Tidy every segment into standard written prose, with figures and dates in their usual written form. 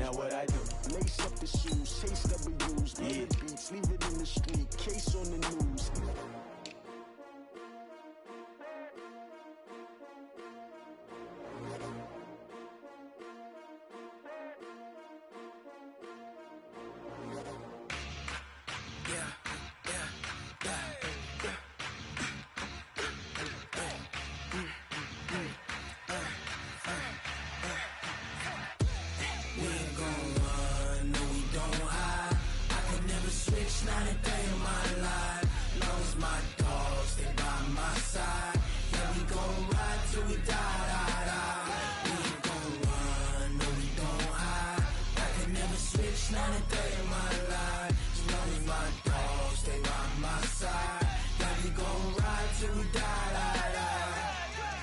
Now what I do? Lace up the shoes, chase W's, yeah. The beats, leave it in the street, case on the news.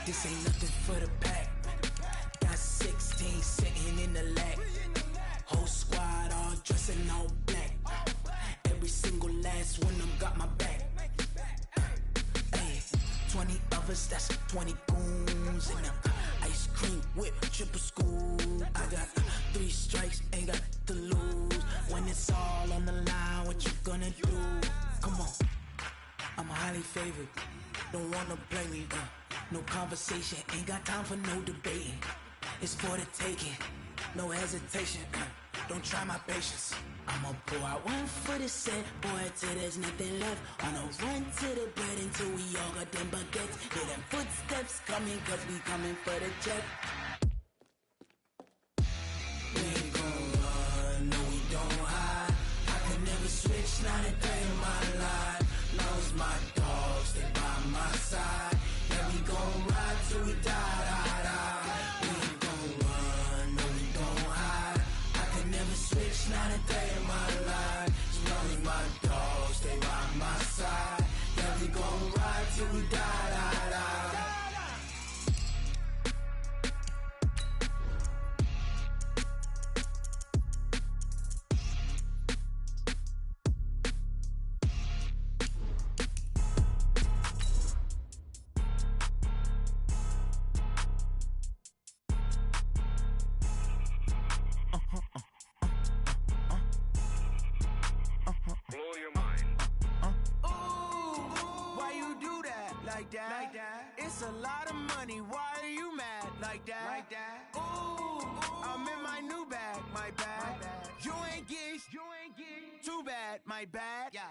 This ain't nothing for the pack. Got 16 sitting in the lag. Whole squad all dressing all black. Every single last one of them got my back. Hey, 20 of us, that's 20 goons. And ice cream whip, triple scoop. I got 3 strikes, ain't got to lose. When it's all on the line, what you gonna do? Come on, I'm highly favored. Don't wanna play me, no conversation, ain't got time for no debating. It's for the taking, no hesitation. Don't try my patience. I'ma pour out one for the set, boy, till there's nothing left. On a run to the bread until we all got them baguettes. Hear them footsteps coming, cause we coming for the check. We ain't gon' run, no we don't hide. I can never switch, not a day in my life. Long as my dogs stay by my side. Yeah, we gon' ride till we die, die, die. We ain't gon' run, no we don't hide. I can never switch, not a day in my life. As long as my dogs stay by my side. Yeah, we gon' ride till we die, die, die. Blow your mind. Why you do that? Like that? Like that? It's a lot of money. Why are you mad? Like that? Like that? Ooh, I'm in my new bag. My bad. You ain't get. Too bad. My bad. Yeah.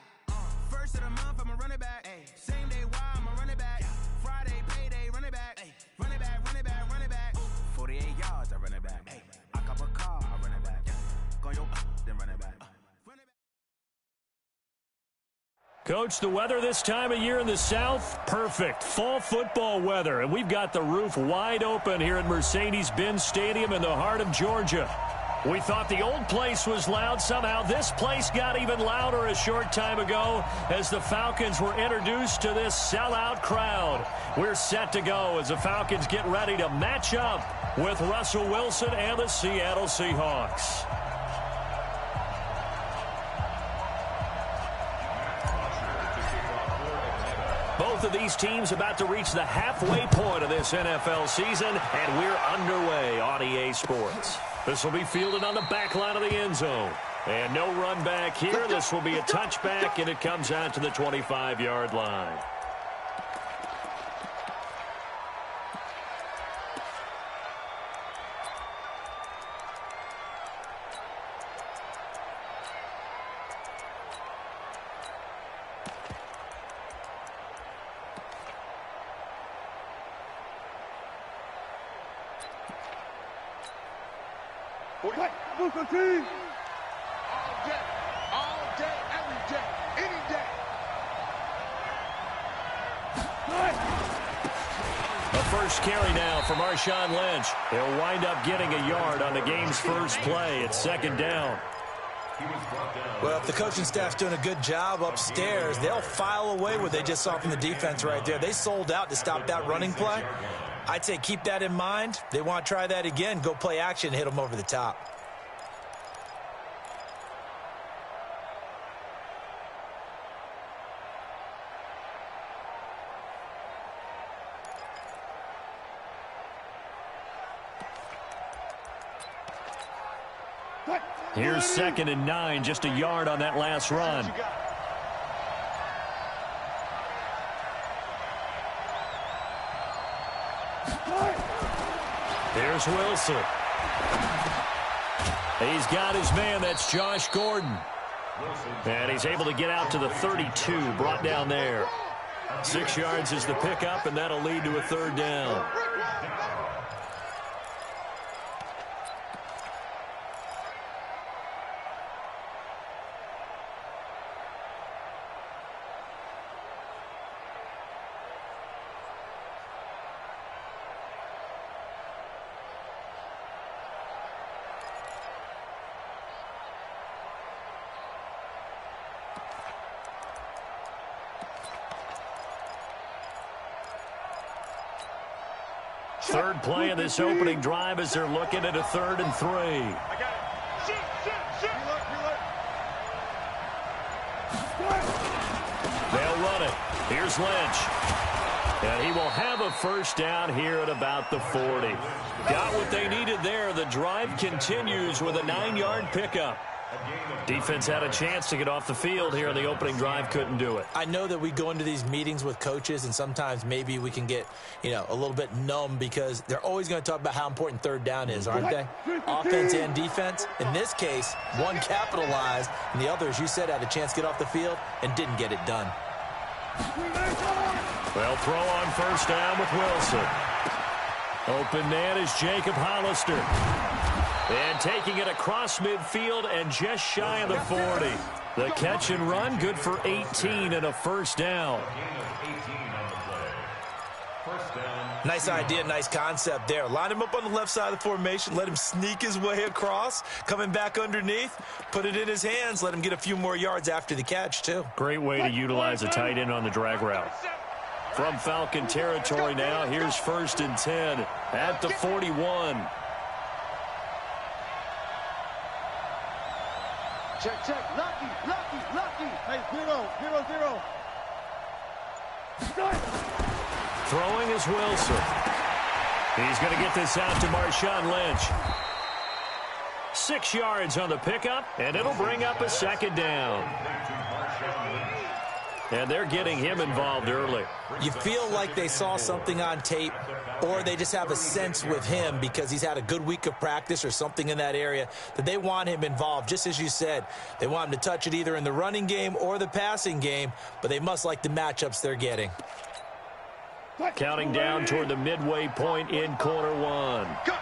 First of the month, I'ma run it back. Ay. Same day, why I'ma run it back. Yeah. Friday, payday, run it back. Ay. Run it back, run it back, run it back. 48 yards, I run it back. Ay. I cop a car, I run it back. Yeah. Go yo, then run it back. Coach, the weather this time of year in the South, perfect. Fall football weather, and we've got the roof wide open here at Mercedes-Benz Stadium in the heart of Georgia. We thought the old place was loud. Somehow this place got even louder a short time ago as the Falcons were introduced to this sellout crowd. We're set to go as the Falcons get ready to match up with Russell Wilson and the Seattle Seahawks. Both of these teams about to reach the halfway point of this NFL season, and we're underway on EA Sports. This will be fielded on the back line of the end zone. And no run back here. This will be a touchback, and it comes out to the 25-yard line. Booker T. All day, every day, any day. A first carry now for Marshawn Lynch. He'll wind up getting a yard on the game's first play. It's second down. Well, if the coaching staff's doing a good job upstairs, they'll file away what they just saw from the defense right there. They sold out to stop that running play. I'd say keep that in mind. They want to try that again. Go play action, hit them over the top. Here's 2nd and 9, just a yard on that last run. Here's Wilson. He's got his man. That's Josh Gordon. And he's able to get out to the 32, brought down there. 6 yards is the pickup, and that'll lead to a 3rd down. Third play of this opening drive as they're looking at a 3rd and 3. They'll run it. Here's Lynch. And he will have a 1st down here at about the 40. Got what they needed there. The drive continues with a 9-yard pickup. Defense had a chance to get off the field here in the opening drive, couldn't do it. I know that we go into these meetings with coaches, and sometimes maybe we can get, a little bit numb because they're always going to talk about how important 3rd down is, aren't they? Offense and defense. In this case, one capitalized, and the other, as you said, had a chance to get off the field and didn't get it done. Well, throw on 1st down with Wilson. Open man is Jacob Hollister. And taking it across midfield and just shy of the 40. The catch and run, good for 18 and a 1st down. Nice idea, nice concept there. Line him up on the left side of the formation, let him sneak his way across, coming back underneath, put it in his hands, let him get a few more yards after the catch, too. Great way to utilize a tight end on the drag route. From Falcon territory now, here's 1st and 10 at the 41. Check. Lucky. Hey, 0. Throwing is Wilson. He's going to get this out to Marshawn Lynch. 6 yards on the pickup, and it'll bring up a 2nd down. And they're getting him involved early. You feel like they saw something on tape, or they just have a sense with him because he's had a good week of practice or something in that area that they want him involved. Just as you said, they want him to touch it either in the running game or the passing game, but they must like the matchups they're getting. Counting down toward the midway point in quarter 1. Cut.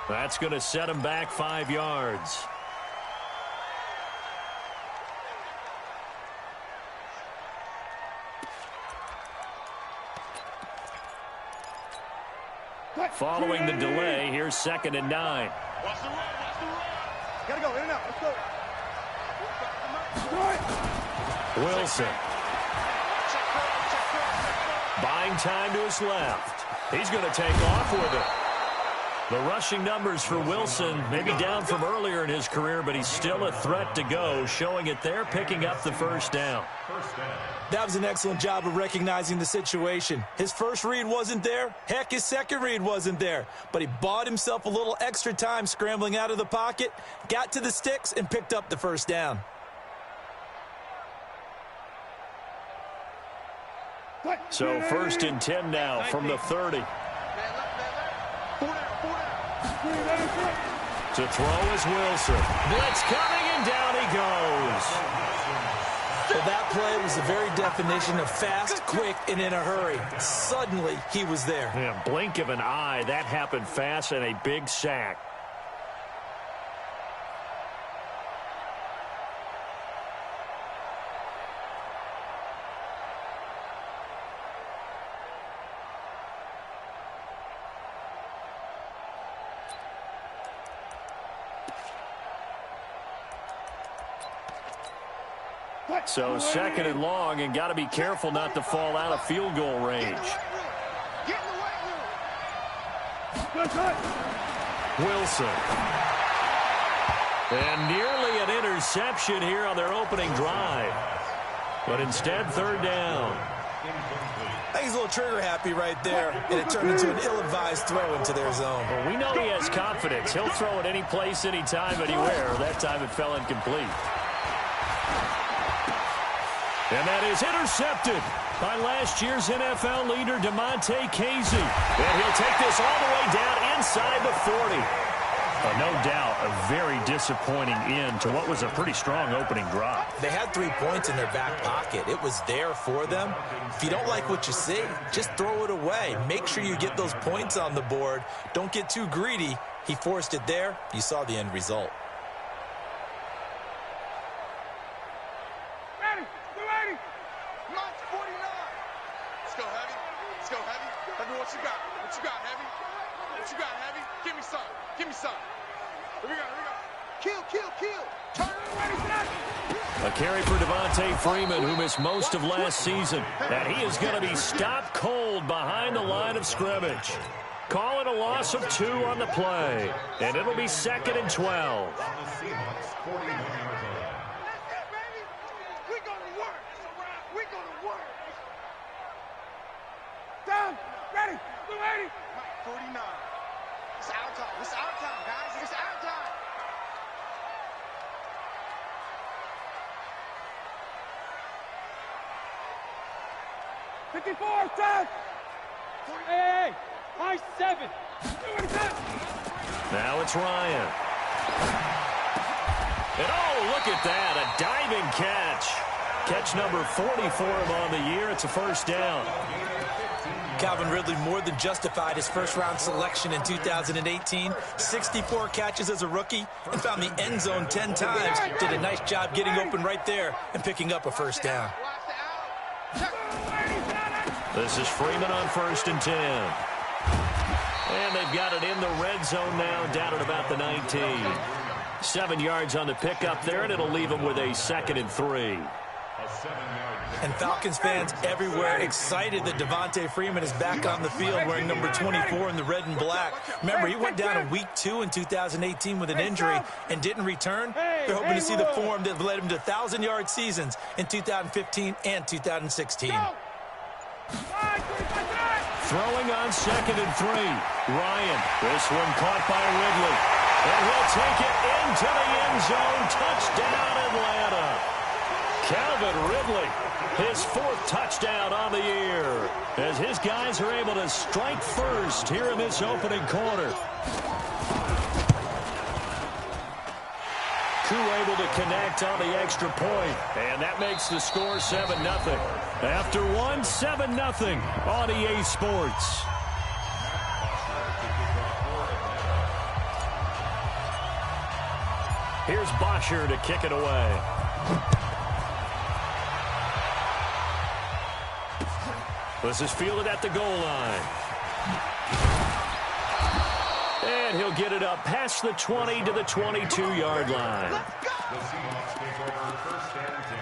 That's going to set him back 5 yards. Following the delay, here's 2nd and 9. Watch the run. Gotta go, in and out, let's go. Wilson. Buying time to his left. He's going to take off with it. The rushing numbers for Wilson maybe down from earlier in his career, but he's still a threat to go, showing it there, picking up the 1st down. That was an excellent job of recognizing the situation. His first read wasn't there. Heck, his second read wasn't there. But he bought himself a little extra time scrambling out of the pocket, got to the sticks, and picked up the 1st down. So 1st and 10 now from the 30. To throw is Wilson. Blitz coming, and down he goes. Well, that play was the very definition of fast, quick, and in a hurry. Suddenly, he was there. Yeah, blink of an eye, that happened fast, and a big sack. So 2nd and long, and got to be careful not to fall out of field goal range. Wilson. And nearly an interception here on their opening drive. But instead, third down. I think he's a little trigger happy right there, and it turned into an ill-advised throw into their zone. Well, we know he has confidence. He'll throw it any place, anytime, anywhere. That time it fell incomplete. And that is intercepted by last year's NFL leader, DeMonte Casey. And he'll take this all the way down inside the 40. No doubt a very disappointing end to what was a pretty strong opening drive. They had 3 points in their back pocket. It was there for them. If you don't like what you see, just throw it away. Make sure you get those points on the board. Don't get too greedy. He forced it there. You saw the end result. Ready, 280. Launch 49. Let's go, Heavy. Let's go, Heavy. Let me what you got. What you got, Heavy? What you got, Heavy? Give me some. Give me some. Here we go, here we go. Kill, kill, kill. Turn ready, snap. A carry for Devontae Freeman, who missed most of last season. And he is going to be stopped cold behind the line of scrimmage. Call it a loss of 2 on the play. And it'll be 2nd and 12. That's it, baby. We're going to work. We're going to work. Down. Ready. 280. 49. It's our time. It's our time, guys. It's our time. $54, 10. Hey, high 7. Now it's Ryan. And oh, look at that, a diving catch. Catch number 40 for him on the year. It's a first down. Calvin Ridley more than justified his first-round selection in 2018. 64 catches as a rookie and found the end zone 10 times. Did a nice job getting open right there and picking up a first down. This is Freeman on 1st and 10. And they've got it in the red zone now, down at about the 19. 7 yards on the pickup there, and it'll leave them with a 2nd and 3. And Falcons fans everywhere excited that Devontae Freeman is back on the field wearing number 24 in the red and black. Remember, he went down in week 2 in 2018 with an injury and didn't return. They're hoping to see the form that led him to 1,000-yard seasons in 2015 and 2016. Throwing on 2nd and 3. Ryan, this one caught by Ridley. And he'll take it into the end zone. Touchdown, Atlanta. Calvin Ridley, his 4th touchdown on the year, as his guys are able to strike first here in this opening quarter. Koo able to connect on the extra point, and that makes the score 7-0. After 1, 7-0 on EA Sports. Here's Bosher to kick it away. This is fielded at the goal line. And he'll get it up past the 20 to the 22-yard line. The Seahawks take over 1st and 10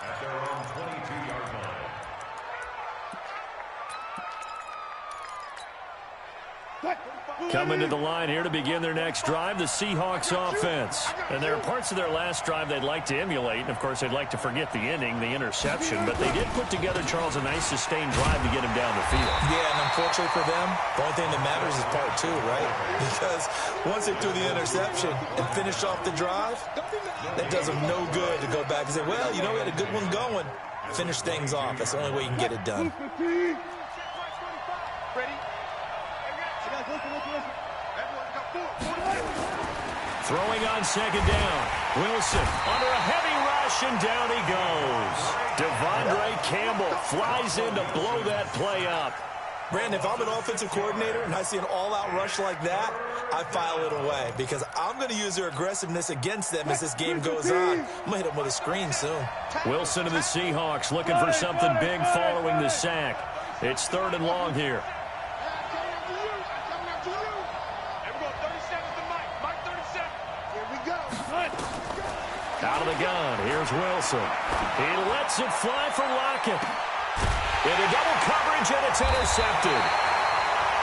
at their own 22-yard line. Coming to the line here to begin their next drive, the Seahawks offense. And there are parts of their last drive they'd like to emulate. And, of course, they'd like to forget the ending, the interception. But they did put together, Charles, a nice sustained drive to get him down the field. Yeah, and unfortunately for them, the only thing that matters is part 2, right? Because once they threw the interception and finished off the drive, that does them no good to go back and say, well, you know, we had a good one going. Finish things off. That's the only way you can get it done. Throwing on 2nd down. Wilson under a heavy rush, and down he goes. Devondre Campbell flies in to blow that play up. Brandon, if I'm an offensive coordinator and I see an all-out rush like that, I file it away because I'm going to use their aggressiveness against them as this game goes on. I'm going to hit them with a screen soon. Wilson and the Seahawks looking for something big following the sack. It's 3rd and long here. Out of the gun, here's Wilson. He lets it fly for Lockett. Into double coverage, and it's intercepted.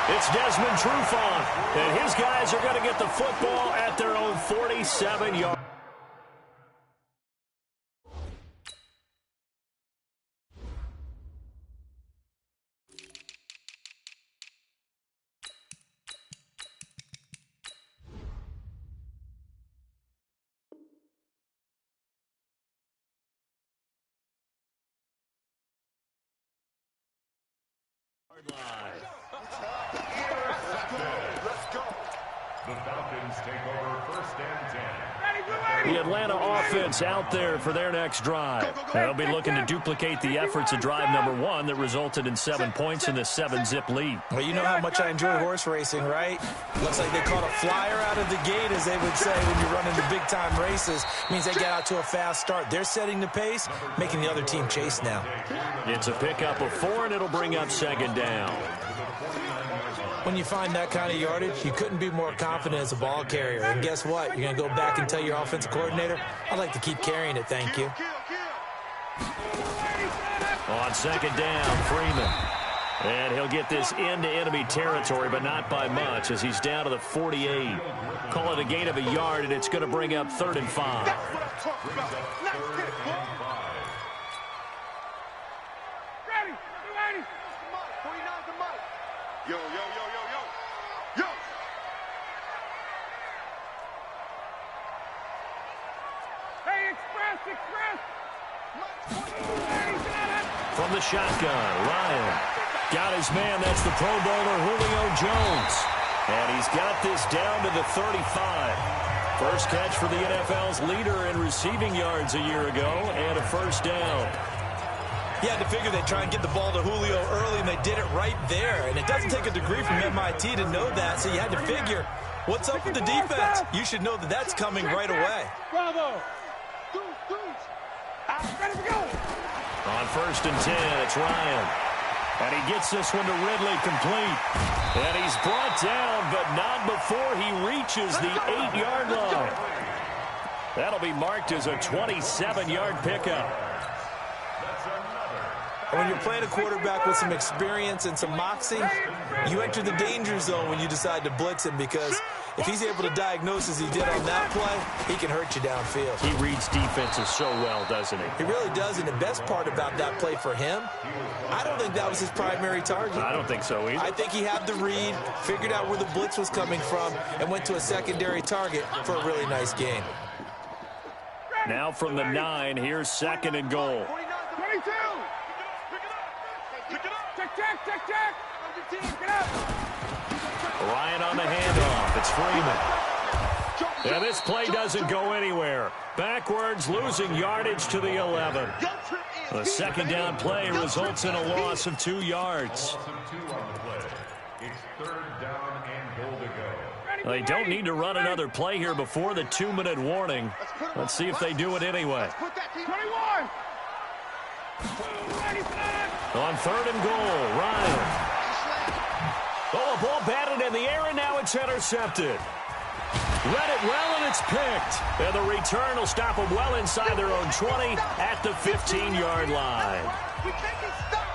It's Desmond Trufant, and his guys are going to get the football at their own 47-yard. The Falcons take over first and 10. The Atlanta offense out there for their next drive. They'll be looking to duplicate the efforts of drive number 1 that resulted in 7 points in the 7-zip lead. Well, you know how much I enjoy horse racing, right? Looks like they caught a flyer out of the gate, as they would say when you run into big-time races. Means they get out to a fast start. They're setting the pace, making the other team chase now. It's a pickup of 4, and it'll bring up second down. When you find that kind of yardage, you couldn't be more confident as a ball carrier. And guess what? You're going to go back and tell your offensive coordinator, I'd like to keep carrying it, thank you. On second down, Freeman. And he'll get this into enemy territory, but not by much, as he's down to the 48. Call it a gain of a yard, and it's going to bring up 3rd and 5. Yo, yo, yo, yo, yo. Yo! Hey, express! From the shotgun, Ryan got his man. That's the Pro Bowler Julio Jones. And he's got this down to the 35. First catch for the NFL's leader in receiving yards a year ago, and a first down. You had to figure they'd try and get the ball to Julio early, and they did it right there. And it doesn't take a degree from MIT to know that, so you had to figure, what's up with the defense? You should know that that's coming right away. Bravo! Ready to go! On 1st and 10, it's Ryan. And he gets this one to Ridley complete. And he's brought down, but not before he reaches the 8-yard line. That'll be marked as a 27-yard pickup. When you're playing a quarterback with some experience and some moxie, you enter the danger zone when you decide to blitz him, because if he's able to diagnose as he did on that play, he can hurt you downfield. He reads defenses so well, doesn't he? He really does, and the best part about that play for him, I don't think that was his primary target. I don't think so either. I think he had the read, figured out where the blitz was coming from, and went to a secondary target for a really nice gain. Now from the 9, here's 2nd and goal. 22! Check! Get up! Ryan on the handoff. It's Freeman. And this play doesn't go anywhere. Backwards, losing yardage to the 11. The second down play results in a loss of 2 yards. It's 3rd down and goal to go. They don't need to run another play here before the 2-minute warning. Let's see if they do it anyway. 21! On 3rd and goal, Ryan. Oh, a ball batted in the air, and now it's intercepted. Read it well, and it's picked. And the return will stop them well inside their own 20 at the 15-yard line. We can't be stopped!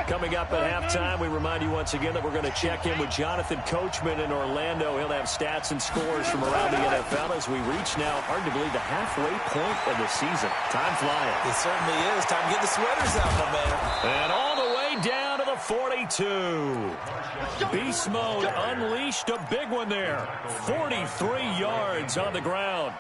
Coming up at halftime, we remind you once again that we're going to check in with Jonathan Coachman in Orlando. He'll have stats and scores from around the NFL as we reach now, hard to believe, the halfway point of the season. Time flying. It certainly is. Time to get the sweaters out, my man. And all the way down to the 42. Beast mode unleashed, a big one there. 43 yards on the ground.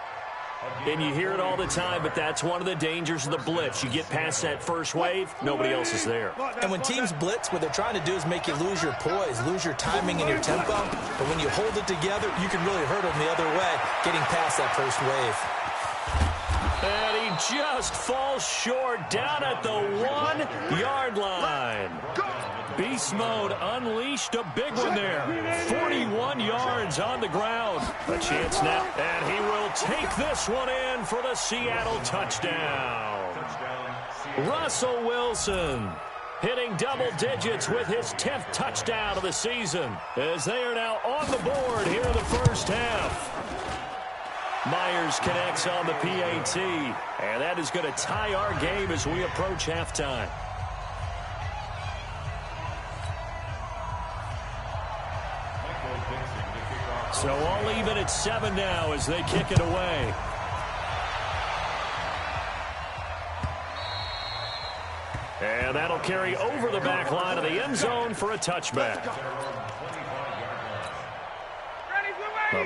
And you hear it all the time, but that's one of the dangers of the blitz. You get past that first wave, nobody else is there. And when teams blitz, what they're trying to do is make you lose your poise, lose your timing and your tempo. But when you hold it together, you can really hurt them the other way, getting past that first wave. And he just falls short down at the 1-yard line. Beast mode unleashed, a big one there. 41 yards on the ground. A chance now, and he will take this one in for the Seattle touchdown. Russell Wilson hitting double digits with his 10th touchdown of the season, as they are now on the board here in the first half. Myers connects on the PAT, and that is going to tie our game as we approach halftime. So all even at 7 now as they kick it away. And that'll carry over the back line of the end zone for a touchback.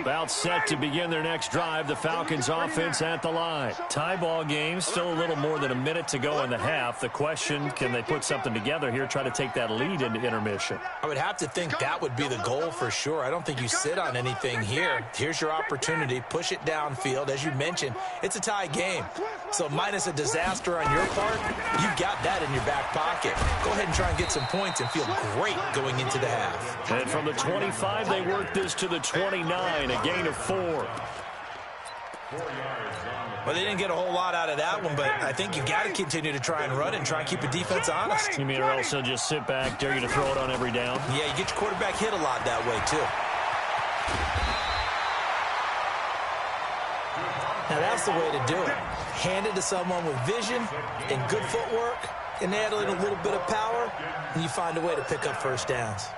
About set to begin their next drive, the Falcons offense at the line. Tie ball game, still a little more than a minute to go in the half. The question, can they put something together here, try to take that lead into intermission? I would have to think that would be the goal for sure. I don't think you sit on anything here. Here's your opportunity. Push it downfield. As you mentioned, it's a tie game. So minus a disaster on your part, you've got that in your back pocket. Go ahead and try and get some points and feel great going into the half. And from the 25, they work this to the 29, a gain of 4. Well, they didn't get a whole lot out of that one, but I think you got to continue to try and run and try and keep the defense honest. You mean or else they'll just sit back, dare you to throw it on every down? Yeah, you get your quarterback hit a lot that way, too. Now, that's the way to do it. Hand it to someone with vision and good footwork, and add in a little bit of power, and you find a way to pick up first downs.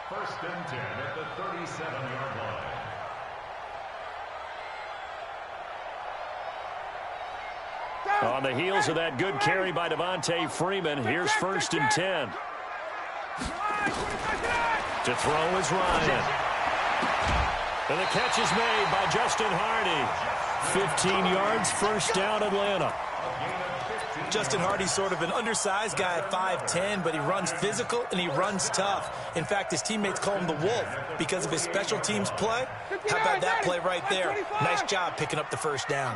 First and 10 at the 37-yard line. On the heels of that good carry by Devontae Freeman, here's first and 10. To throw is Ryan. And the catch is made by Justin Hardy. 15 yards, first down Atlanta. Justin Hardy's sort of an undersized guy at 5'10", but he runs physical and he runs tough. In fact, his teammates call him the Wolf because of his special teams play. How about that play right there? Nice job picking up the first down.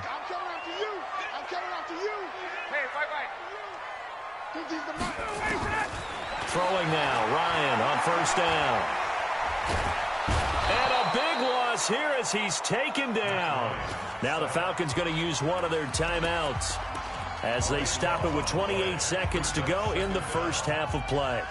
Throwing now, Ryan on first down. And a big loss here as he's taken down. Now the Falcons going to use one of their timeouts as they stop it with 28 seconds to go in the first half of play.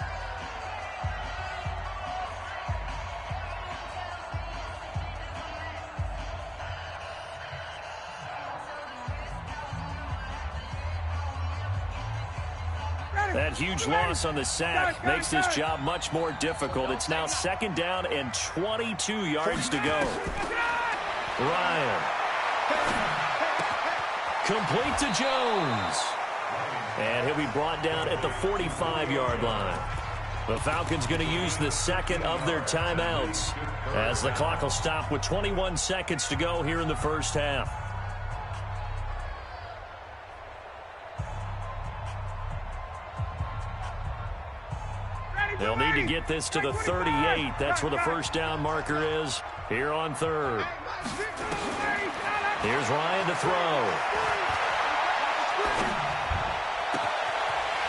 That huge loss on the sack makes this job much more difficult. It's now second down and 22 yards to go. Ryan. Complete to Jones. And he'll be brought down at the 45-yard line. The Falcons going to use the second of their timeouts as the clock will stop with 21 seconds to go here in the first half. They'll need to get this to the 38. That's where the first down marker is here on third. Here's Ryan to throw.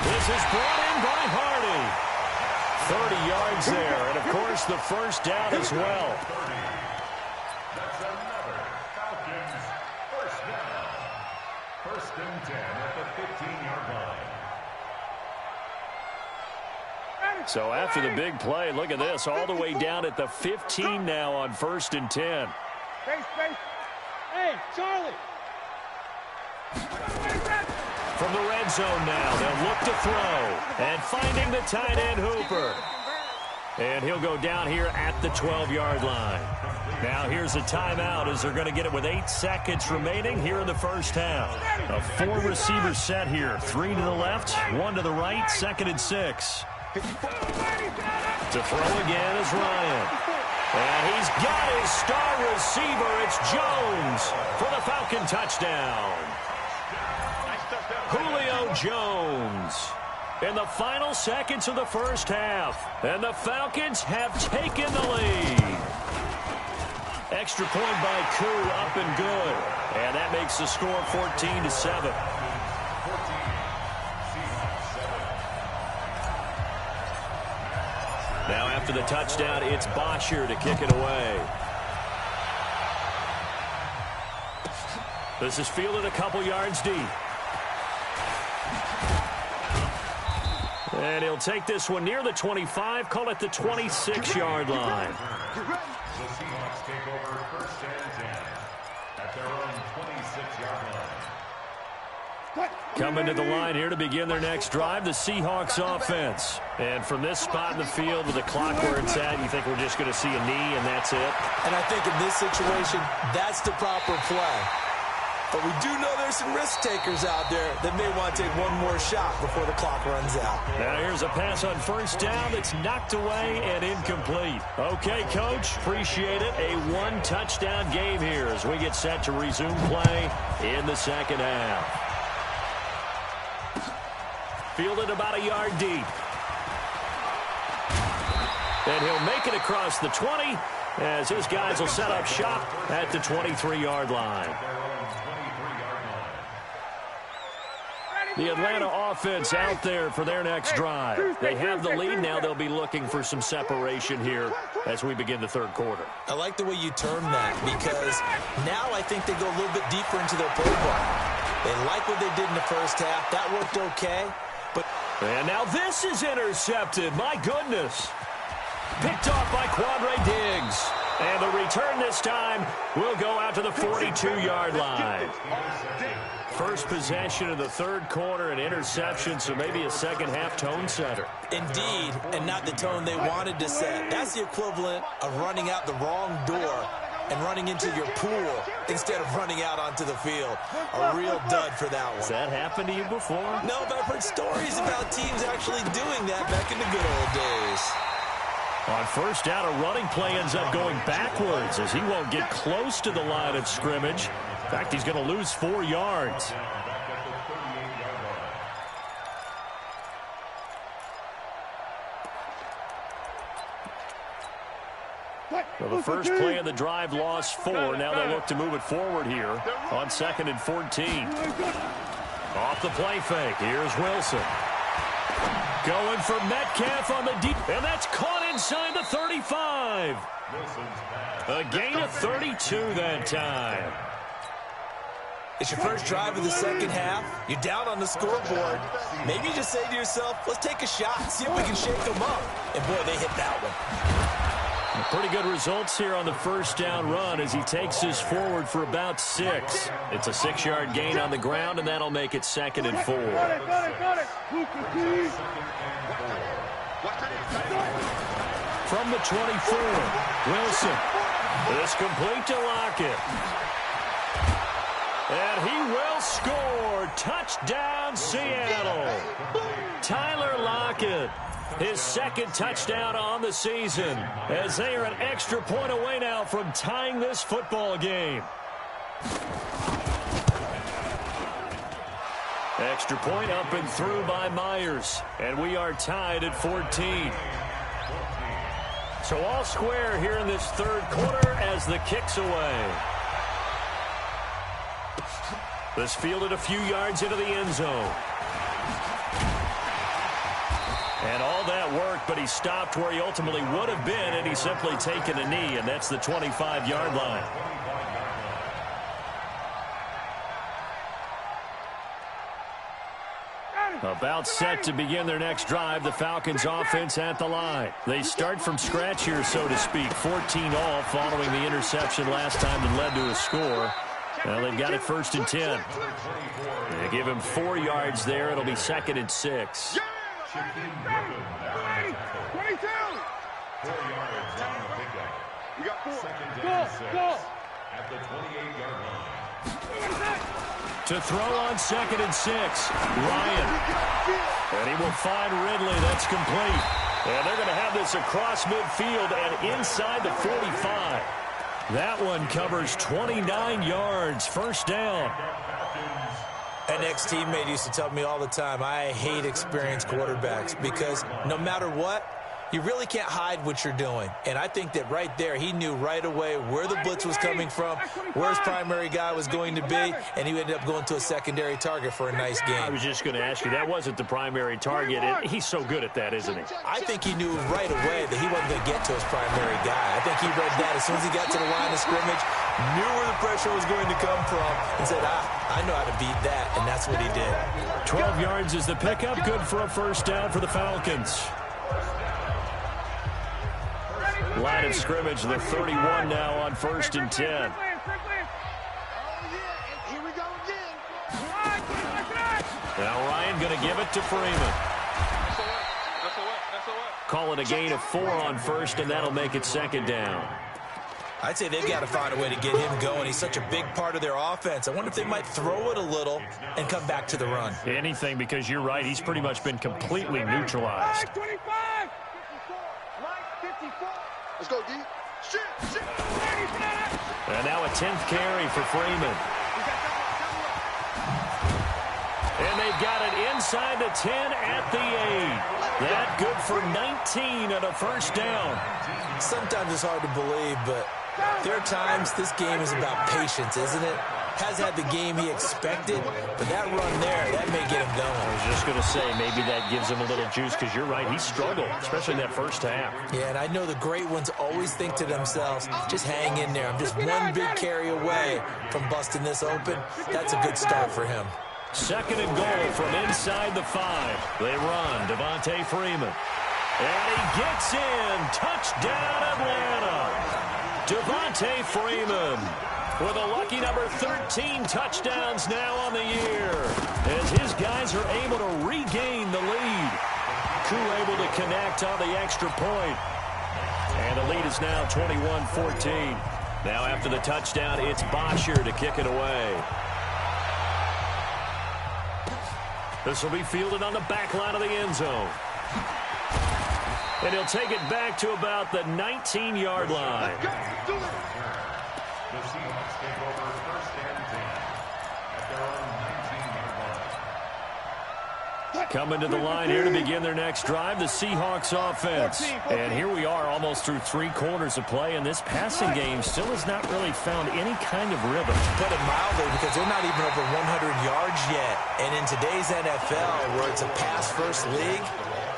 This is brought in by Hardy. 30 yards there, and of course the first down as well. That's another Falcons first down. First and 10 at the 15-yard line. So after the big play, look at this, all the way down at the 15 now on first and 10. Hey, Charlie. From the red zone now, they'll look to throw. And finding the tight end Hooper. And he'll go down here at the 12-yard line. Now here's a timeout as they're going to get it with 8 seconds remaining here in the first half. A 4-receiver set here. 3 to the left, 1 to the right, second and 6. To throw again is Ryan. And he's got his star receiver. It's Jones for the Falcon touchdown. Julio Jones in the final seconds of the first half. And the Falcons have taken the lead. Extra point by Koo, up and good. And that makes the score 14-7. Now after the touchdown, it's Bosher to kick it away. This is fielded a couple yards deep. And he'll take this one near the 25, call it the 26-yard line. The Seahawks take over first and 10 at their own 26-yard line. Coming to the line here to begin their next drive, the Seahawks offense. And from this spot in the field with the clock where it's at, you think we're just going to see a knee and that's it? And I think in this situation, that's the proper play. But we do know there's some risk takers out there that may want to take one more shot before the clock runs out. Now here's a pass on first down that's knocked away and incomplete. Okay, Coach, appreciate it. A one-touchdown game here as we get set to resume play in the second half. Fielded about a yard deep. And he'll make it across the 20 as his guys will set up shop at the 23-yard line. The Atlanta offense out there for their next drive. They have the lead. Now they'll be looking for some separation here as we begin the third quarter. I like the way you term that because now I think they go a little bit deeper into their playbook. They like what they did in the first half. That worked okay. And now this is intercepted. My goodness. Picked off by Quadre Diggs. And the return this time will go out to the 42-yard line. First possession of the third quarter, an interception, so maybe a second-half tone setter. Indeed, and not the tone they wanted to set. That's the equivalent of running out the wrong door and running into your pool instead of running out onto the field. A real dud for that one. Has that happened to you before? No, but I've heard stories about teams actually doing that back in the good old days. On first down, a running play ends up going backwards as he won't get close to the line of scrimmage. In fact, he's going to lose 4 yards. Well, the first play of the drive lost 4. Now they look to move it forward here on 2nd and 14. Off the play fake. Here's Wilson. Going for Metcalf on the deep. And that's caught inside the 35. A gain of 32 that time. It's your first drive of the second half. You're down on the scoreboard. Maybe you just say to yourself, let's take a shot, see if we can shake them up. And, boy, they hit that one. Pretty good results here on the first down run as he takes us forward for about 6. It's a 6-yard gain on the ground, and that'll make it 2nd and 4. From the 24, Wilson. This complete to Lockett. And he will score. Touchdown, Seattle. Tyler Lockett. His second touchdown on the season as they are an extra point away now from tying this football game. Extra point up and through by Myers. And we are tied at 14. So all square here in this third quarter as the kick's away. This fielded a few yards into the end zone. And all that worked, but he stopped where he ultimately would have been, and he's simply taken a knee, and that's the 25-yard line. About set to begin their next drive, the Falcons offense at the line. They start from scratch here, so to speak. 14 all following the interception last time that led to a score. Well, they've got it 1st and 10. They give him 4 yards there. It'll be 2nd and 6. 22. 4 yards on the pickup. You got 4. Second down, 6 at the 28-yard line. To throw on 2nd and 6, Ryan. And he will find Ridley. That's complete. And they're going to have this across midfield and inside the 45. That one covers 29 yards. First down. An ex-teammate used to tell me all the time, I hate experienced quarterbacks because no matter what, you really can't hide what you're doing. And I think that right there, he knew right away where the blitz was coming from, where his primary guy was going to be, and he ended up going to a secondary target for a nice game. I was just going to ask you, that wasn't the primary target. He's so good at that, isn't he? I think he knew right away that he wasn't going to get to his primary guy. I think he read that as soon as he got to the line of scrimmage, knew where the pressure was going to come from, and said, I know how to beat that, and that's what he did. 12 yards is the pickup, good for a first down for the Falcons. Line of scrimmage, the 31 now on 1st and 10. Now Ryan going to give it to Freeman. Call it a gain of 4 on first, and that'll make it second down. I'd say they've got to find a way to get him going. He's such a big part of their offense. I wonder if they might throw it a little and come back to the run. Anything, because you're right. He's pretty much been completely neutralized. 25! 54! Let's go, D. Shit! And now a 10th carry for Freeman. And they've got it inside the 10 at the 8. That good for 19 and a first down. Sometimes it's hard to believe, but there are times this game is about patience, isn't it? Has had the game he expected, but that run there, that may get him going. I was just going to say, maybe that gives him a little juice, because you're right, he struggled, especially in that first half. Yeah, and I know the great ones always think to themselves, just hang in there. I'm just one big carry away from busting this open. That's a good start for him. Second and goal from inside the 5. They run, Devontae Freeman. And he gets in. Touchdown, Atlanta. Devontae Freeman with a lucky number 13 touchdowns now on the year, as his guys are able to regain the lead. Koo able to connect on the extra point. And the lead is now 21-14. Now after the touchdown, it's Bosher to kick it away. This will be fielded on the back line of the end zone. And he'll take it back to about the 19-yard line. The Seahawks take over first and 10 at their own 19-yard line. Coming to the line here to begin their next drive, the Seahawks offense. And here we are almost through 3 quarters of play, and this passing game still has not really found any kind of rhythm. Put it mildly, because they're not even over 100 yards yet. And in today's NFL, where it's a pass-first league,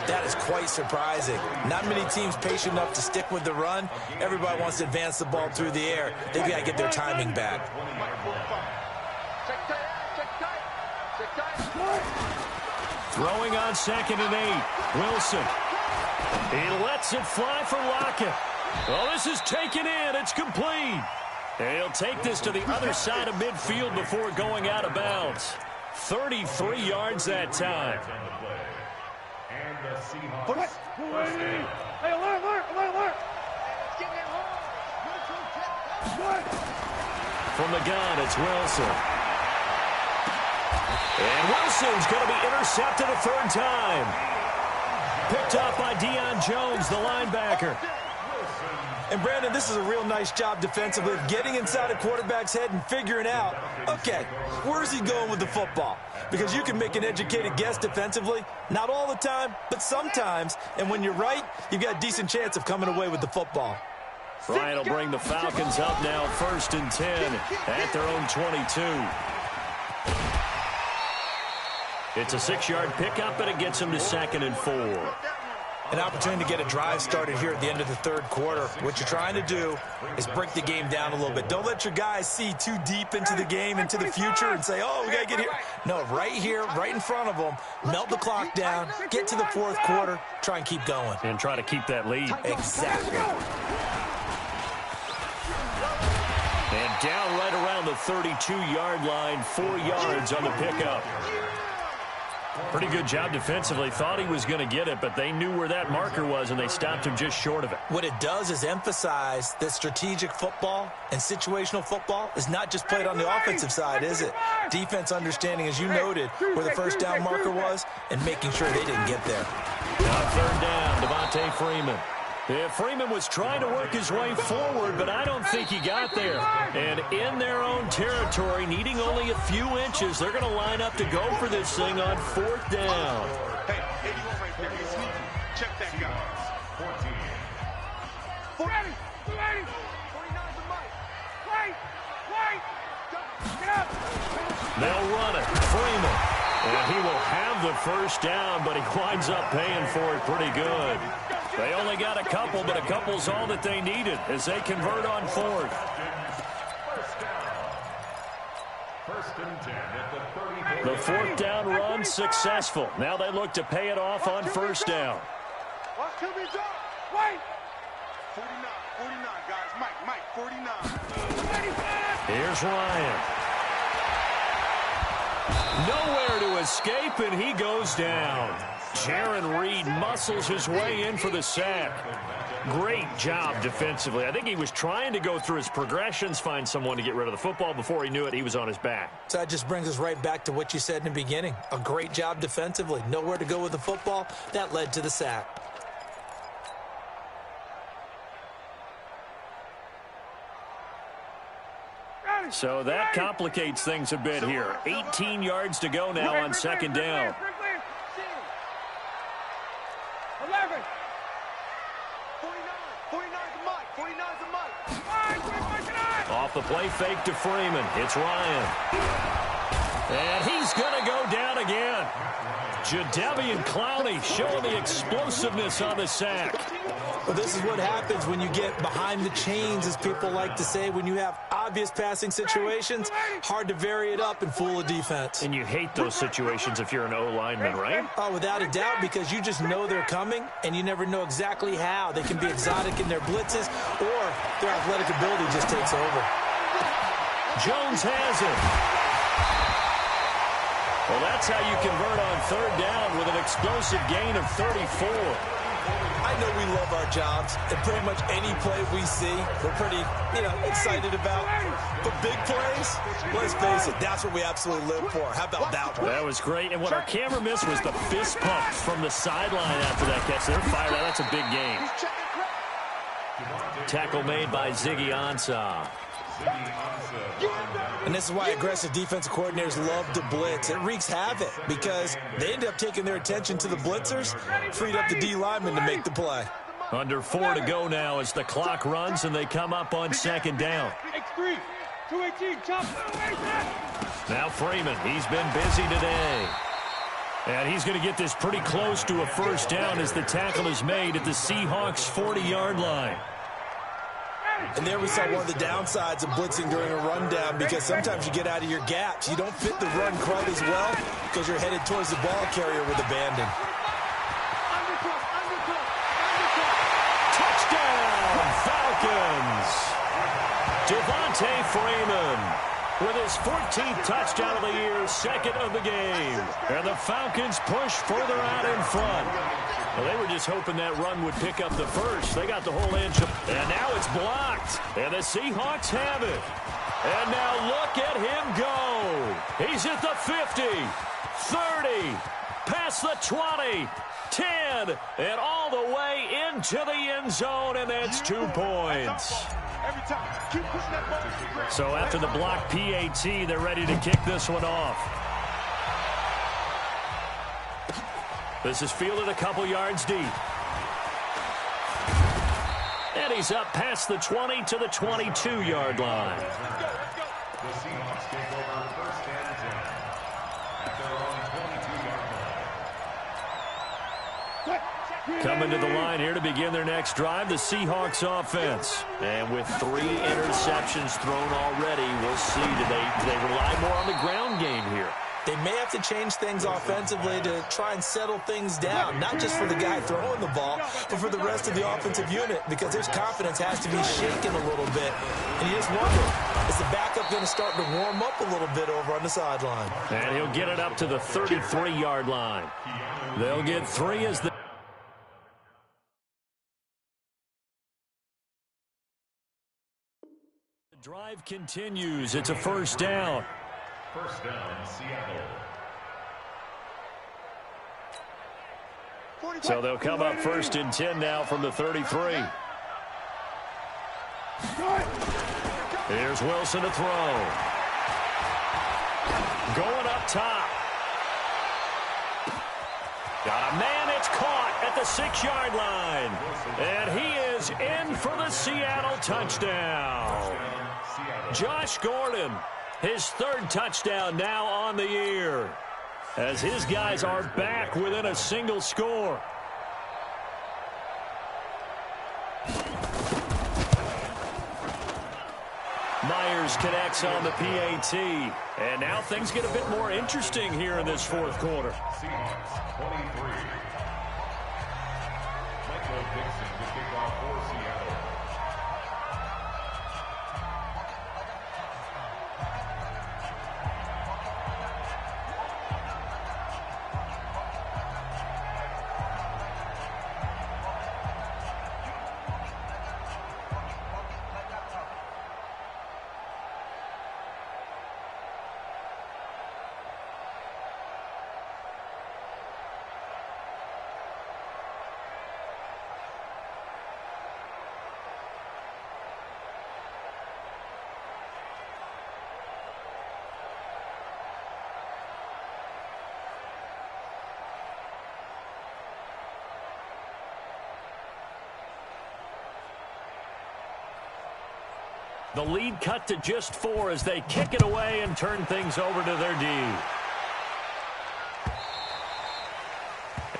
that is quite surprising. Not many teams patient enough to stick with the run. Everybody wants to advance the ball through the air. They've got to get their timing back. Throwing on 2nd and 8. Wilson. He lets it fly for Lockett. Well, this is taken in. It's complete. And he'll take this to the other side of midfield before going out of bounds. 33 yards that time. And the Seahawks. Hey, alert! From the gun, it's Wilson. And Wilson's going to be intercepted a 3rd time. Picked up by Deion Jones, the linebacker. And, Brandon, this is a real nice job defensively of getting inside a quarterback's head and figuring out, okay, where's he going with the football? Because you can make an educated guess defensively. Not all the time, but sometimes. And when you're right, you've got a decent chance of coming away with the football. Ryan will bring the Falcons up now 1st and 10 at their own 22. It's a 6-yard pickup, and it gets them to 2nd and 4. An opportunity to get a drive started here at the end of the 3rd quarter. What you're trying to do is break the game down a little bit. Don't let your guys see too deep into the game, into the future, and say, oh, we got to get here. No, right here, right in front of them, melt the clock down, get to the 4th quarter, try and keep going. And try to keep that lead. Exactly. And down right around the 32-yard line, 4 yards on the pickup. Pretty good job defensively. Thought he was going to get it, but they knew where that marker was, and they stopped him just short of it. What it does is emphasize that strategic football and situational football is not just played on the offensive side, is it? Defense understanding, as you noted, where the first down marker was and making sure they didn't get there. Now 3rd down, Devontae Freeman. Yeah, Freeman was trying to work his way forward, but I don't think he got there. And in their own territory, needing only a few inches, they're going to line up to go for this thing on 4th down. Hey, 81 right there. He's sneaky. Check that guy. 14. 480! 280! 49's the mic. Wait! Get up! They'll run it. Freeman. And he will have the first down, but he winds up paying for it pretty good. They only got a couple, but a couple's all that they needed as they convert on 4th. First and 10 at the The 4th down run successful. Now they look to pay it off on 1st down. What can we do? Wait! 49, guys. Mike, 49. Here's Ryan. Nowhere to escape, and he goes down. Jaron Reed muscles his way in for the sack. Great job defensively. I think he was trying to go through his progressions, find someone to get rid of the football. Before he knew it, he was on his back. So that just brings us right back to what you said in the beginning. A great job defensively. Nowhere to go with the football. That led to the sack. So that complicates things a bit here. 18 yards to go now on second down. 11. 49's a Mike. 49's a Mike. Off the play fake to Freeman. It's Ryan. And he's going to go down again. Jadeveon Clowney showing the explosiveness on the sack. Well, this is what happens when you get behind the chains, as people like to say. When you have obvious passing situations, hard to vary it up and fool a defense. And you hate those situations if you're an O-lineman, right? Oh, without a doubt, because you just know they're coming, and you never know exactly how. They can be exotic in their blitzes, or their athletic ability just takes over. Jones has it. Well, that's how you convert on third down with an explosive gain of 34. I know we love our jobs, and pretty much any play we see, we're pretty, excited about. But big plays, let's face it, that's what we absolutely live for. How about that one? That was great, and what our camera missed was the fist pump from the sideline after that catch. They're fired out. That's a big game. Tackle made by Ziggy Ansah. And this is why aggressive defensive coordinators love to blitz. It wreaks havoc because they end up taking their attention to the blitzers, freed up the D lineman to make the play. Under 4 to go now as the clock runs and they come up on second down. X3, 218, chop. Now Freeman, he's been busy today. And he's going to get this pretty close to a first down as the tackle is made at the Seahawks' 40-yard line. And there we saw one of the downsides of blitzing during a rundown, because sometimes you get out of your gaps. You don't fit the run quite as well because you're headed towards the ball carrier with abandon. Touchdown, Falcons! Devontae Freeman with his 14th touchdown of the year, second of the game. And the Falcons push further out in front. Well, they were just hoping that run would pick up the first. They got the whole inch. And now it's blocked. And the Seahawks have it. And now look at him go. He's at the 50, 30, past the 20, 10, and all the way into the end zone, and that's 2 points. So after the block PAT, they're ready to kick this one off. This is fielded a couple yards deep. And he's up past the 20 to the 22-yard line. The Seahawks take over first and 10 at their own 22-yard line. Coming to the line here to begin their next drive, the Seahawks offense. And with 3 interceptions thrown already, we'll see. Do they rely more on the ground game here? They may have to change things offensively to try and settle things down, not just for the guy throwing the ball, but for the rest of the offensive unit, because their confidence has to be shaken a little bit. And you just wonder, is the backup going to start to warm up a little bit over on the sideline? And he'll get it up to the 33-yard line. They'll get 3 as the... The drive continues. It's a first down. First down, Seattle. So they'll come up first and 10 now from the 33. Here's Wilson to throw. Going up top. Got a man, it's caught at the 6-yard line. And he is in for the Seattle touchdown. Josh Gordon, his 3rd touchdown now on the year, as his guys are back within a single score. Myers connects on the PAT. And now things get a bit more interesting here in this 4th quarter. Seahawks 23. Michael Dixon to kick off for Seattle. The lead cut to just 4 as they kick it away and turn things over to their D.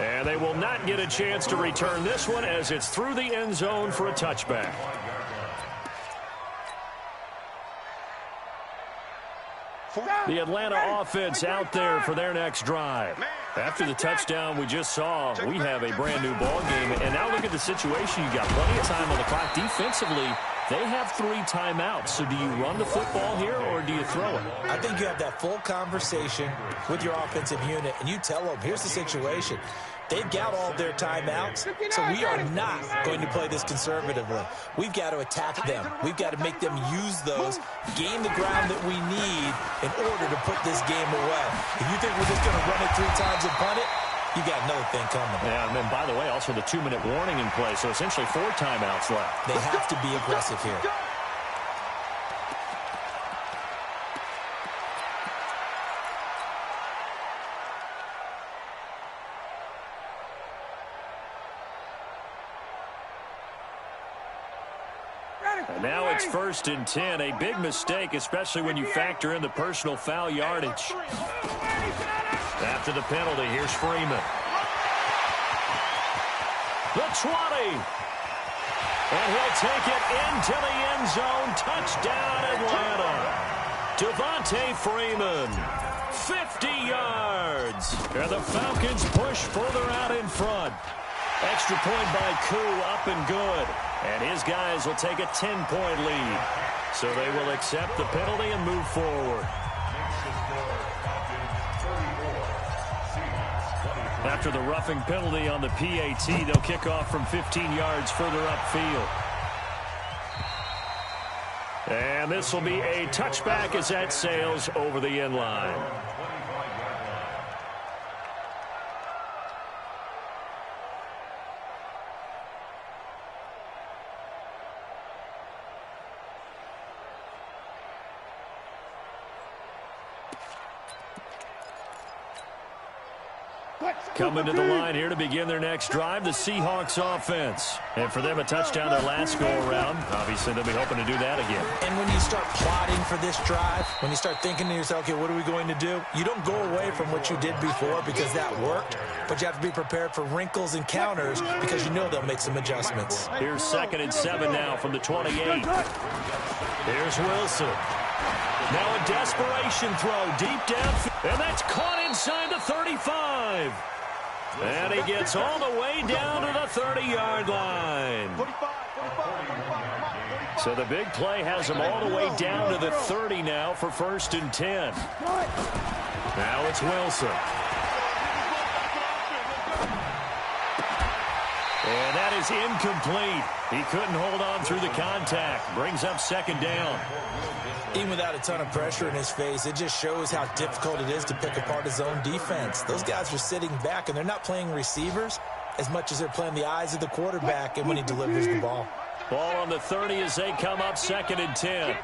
And they will not get a chance to return this one as it's through the end zone for a touchback. The Atlanta offense out there for their next drive. After the touchdown we just saw, we have a brand new ball game. And now look at the situation. You got plenty of time on the clock. Defensively, they have 3 timeouts. So do you run the football here or do you throw it? I think you have that full conversation with your offensive unit, and you tell them, here's the situation. They've got all their timeouts, so we are not going to play this conservatively. We've got to attack them. We've got to make them use those, gain the ground that we need in order to put this game away. If you think we're just going to run it 3 times and punt it, you got another thing coming. Yeah, and then, by the way, also the 2-minute warning in play, so essentially 4 timeouts left. They have to be aggressive here. And now it's 1st and 10. A big mistake, especially when you factor in the personal foul yardage. After the penalty, here's Freeman. The 20. And he'll take it into the end zone. Touchdown, Atlanta. Devontae Freeman. 50 yards. And the Falcons push further out in front. Extra point by Koo, up and good. And his guys will take a 10-point lead. So they will accept the penalty and move forward. After the roughing penalty on the PAT, they'll kick off from 15 yards further upfield. And this will be a touchback as that sails over the end line. Coming to the line here to begin their next drive, the Seahawks offense. And for them, a touchdown their last go-around. Obviously, they'll be hoping to do that again. And when you start plotting for this drive, when you start thinking to yourself, okay, what are we going to do? You don't go away from what you did before because that worked, but you have to be prepared for wrinkles and counters because you know they'll make some adjustments. Here's 2nd and 7 now from the 28. Here's Wilson. Now a desperation throw deep downfield, and that's caught inside the 35. And he gets all the way down to the 30-yard line. So the big play has him all the way down to the 30 now for 1st and 10. Now it's Wilson. And that is incomplete. He couldn't hold on through the contact. Brings up 2nd down. Even without a ton of pressure in his face, it just shows how difficult it is to pick apart his own defense. Those guys are sitting back, and they're not playing receivers as much as they're playing the eyes of the quarterback and when he delivers the ball. Ball on the 30 as they come up 2nd and 10.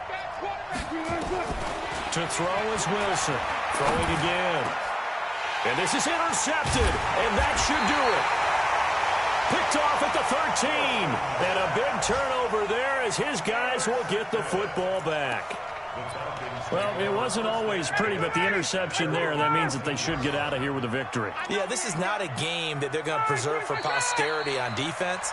To throw is Wilson. Throwing again. And this is intercepted, and that should do it. Picked off at the 13. And a big turnover there as his guys will get the football back. Well, it wasn't always pretty, but the interception there, that means that they should get out of here with a victory. Yeah, this is not a game that they're going to preserve for posterity on defense,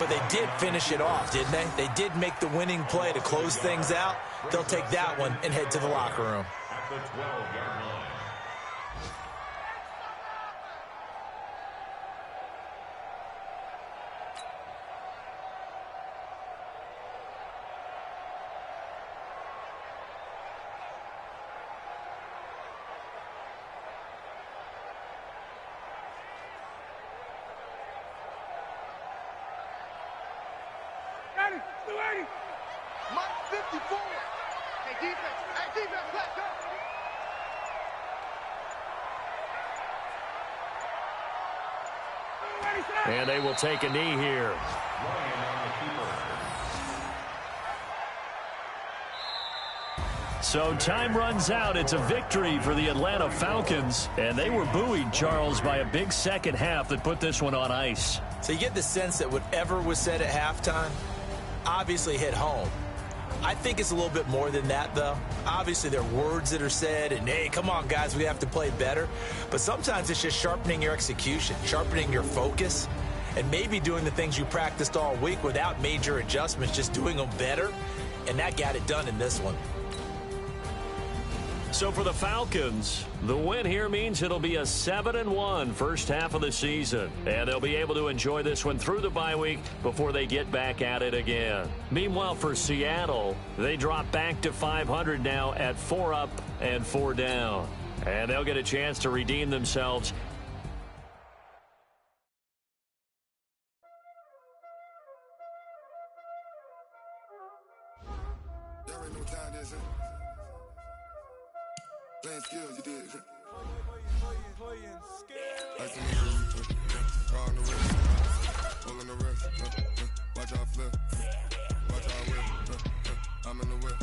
but they did finish it off, didn't they? They did make the winning play to close things out. They'll take that one and head to the locker room. At the 12-yard line. Mike 54. Hey, defense, let's go. And they will take a knee here. So time runs out. It's a victory for the Atlanta Falcons. And they were buoyed, Charles, by a big second half that put this one on ice. So you get the sense that whatever was said at halftime obviously hit home. I think it's a little bit more than that, though. Obviously, there are words that are said, and, hey, come on, guys, we have to play better. But sometimes it's just sharpening your execution, sharpening your focus, and maybe doing the things you practiced all week without major adjustments, just doing them better. And that got it done in this one. So for the Falcons, the win here means it'll be a 7-1 first half of the season. And they'll be able to enjoy this one through the bye week before they get back at it again. Meanwhile, for Seattle, they drop back to 500 now at 4 up and 4 down. And they'll get a chance to redeem themselves. Y'all already know what time it is, playing skills, you did. Like some niggas, call on the wrist, pull on the wrist, watch out flip, watch out whip, I'm in the whip,